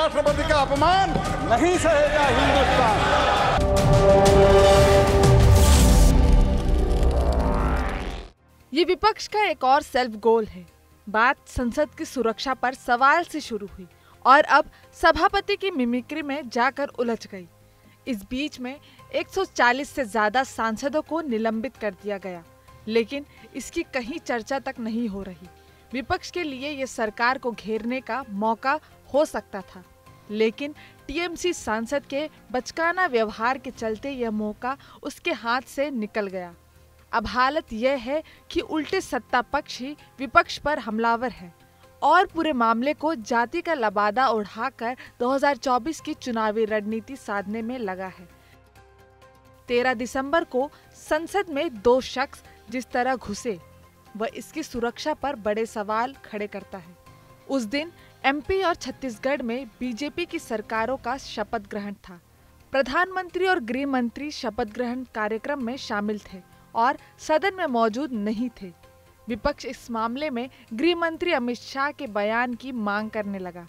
राष्ट्रपति का अपमान नहीं सहेगा हिंदुस्तान। ये विपक्ष का एक और सेल्फ गोल है। बात संसद की सुरक्षा पर सवाल से शुरू हुई और अब सभापति की मिमिक्री में जाकर उलझ गई। इस बीच में 140 से ज्यादा सांसदों को निलंबित कर दिया गया, लेकिन इसकी कहीं चर्चा तक नहीं हो रही। विपक्ष के लिए ये सरकार को घेरने का मौका हो सकता था, लेकिन टीएमसी सांसद के बचकाना व्यवहार के चलते यह मौका उसके हाथ से निकल गया। अब हालत यह है कि उल्टे सत्ता पक्ष ही विपक्ष पर हमलावर है और पूरे मामले को जाति का लबादा उड़ाकर 2024 की चुनावी रणनीति साधने में लगा है। 13 दिसंबर को संसद में 2 शख्स जिस तरह घुसे वह इसकी सुरक्षा पर बड़े सवाल खड़े करता है। उस दिन एमपी और छत्तीसगढ़ में बीजेपी की सरकारों का शपथ ग्रहण था। प्रधानमंत्री और गृह मंत्री शपथ ग्रहण कार्यक्रम में शामिल थे और सदन में मौजूद नहीं थे। विपक्ष इस मामले में गृह मंत्री अमित शाह के बयान की मांग करने लगा।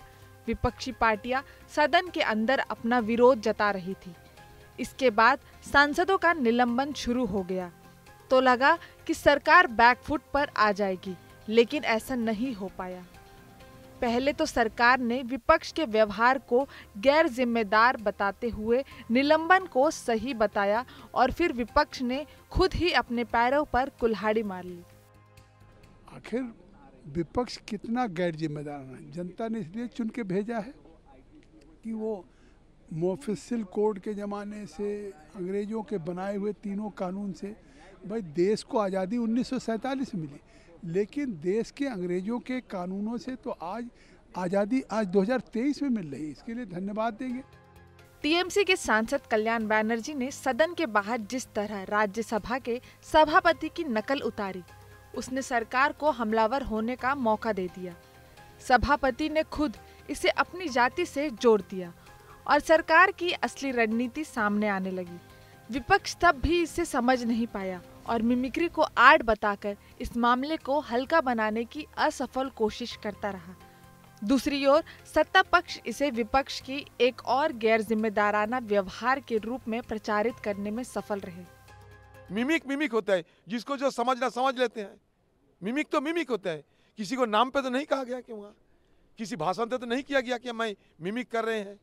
विपक्षी पार्टियां सदन के अंदर अपना विरोध जता रही थी। इसके बाद सांसदों का निलंबन शुरू हो गया तो लगा कि सरकार बैकफुट पर आ जाएगी, लेकिन ऐसा नहीं हो पाया। पहले तो सरकार ने विपक्ष के व्यवहार को गैर जिम्मेदार बताते हुए निलंबन को सही बताया और फिर विपक्ष ने खुद ही अपने पैरों पर कुल्हाड़ी मार ली। आखिर विपक्ष कितना गैर जिम्मेदार है। जनता ने इसलिए चुन के भेजा है कि वो मोफिसिल कोड के ज़माने से अंग्रेज़ों के बनाए हुए तीनों कानून से, भाई देश को आज़ादी 1947 में मिली, लेकिन देश के अंग्रेज़ों के कानूनों से तो आज आज़ादी 2023 में मिल रही है। इसके लिए धन्यवाद देंगे। टीएमसी के सांसद कल्याण बैनर्जी ने सदन के बाहर जिस तरह राज्यसभा के सभापति की नकल उतारी, उसने सरकार को हमलावर होने का मौका दे दिया। सभापति ने खुद इसे अपनी जाति से जोड़ दिया और सरकार की असली रणनीति सामने आने लगी। विपक्ष तब भी इसे समझ नहीं पाया और मिमिक्री को आड़ बताकर इस मामले को हल्का बनाने की असफल कोशिश करता रहा। दूसरी ओर सत्ता पक्ष इसे विपक्ष की एक और गैर जिम्मेदाराना व्यवहार के रूप में प्रचारित करने में सफल रहे। मिमिक होता है, जिसको जो समझना समझ लेते हैं। मिमिक तो मिमिक होता है। किसी को नाम पे तो नहीं कहा गया कि वहाँ किसी भाषण पे तो नहीं किया गया कि मैं मिमिक कर रहे हैं।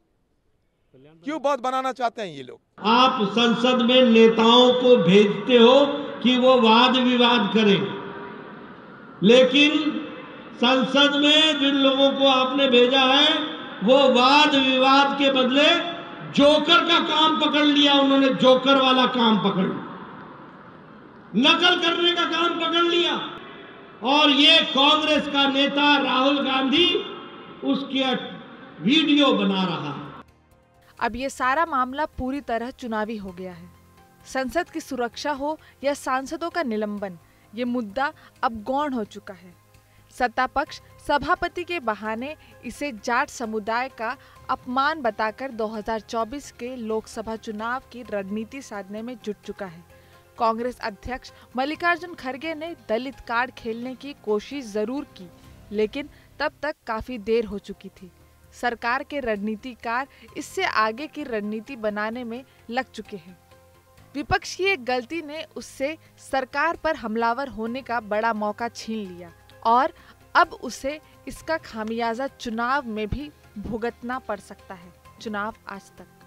क्यों बात बनाना चाहते हैं ये लोग? आप संसद में नेताओं को भेजते हो कि वो वाद विवाद करें, लेकिन संसद में जिन लोगों को आपने भेजा है वो वाद विवाद के बदले जोकर का काम पकड़ लिया। उन्होंने जोकर वाला काम पकड़ लिया, नकल करने का काम पकड़ लिया और ये कांग्रेस का नेता राहुल गांधी उसकी वीडियो बना रहा है। अब ये सारा मामला पूरी तरह चुनावी हो गया है। संसद की सुरक्षा हो या सांसदों का निलंबन, ये मुद्दा अब गौण हो चुका है। सत्ता पक्ष सभापति के बहाने इसे जाट समुदाय का अपमान बताकर 2024 के लोकसभा चुनाव की रणनीति साधने में जुट चुका है। कांग्रेस अध्यक्ष मल्लिकार्जुन खड़गे ने दलित कार्ड खेलने की कोशिश जरूर की, लेकिन तब तक काफी देर हो चुकी थी। सरकार के रणनीतिकार इससे आगे की रणनीति बनाने में लग चुके हैं। विपक्ष की एक गलती ने उससे सरकार पर हमलावर होने का बड़ा मौका छीन लिया और अब उसे इसका खामियाजा चुनाव में भी भुगतना पड़ सकता है। चुनाव आज तक।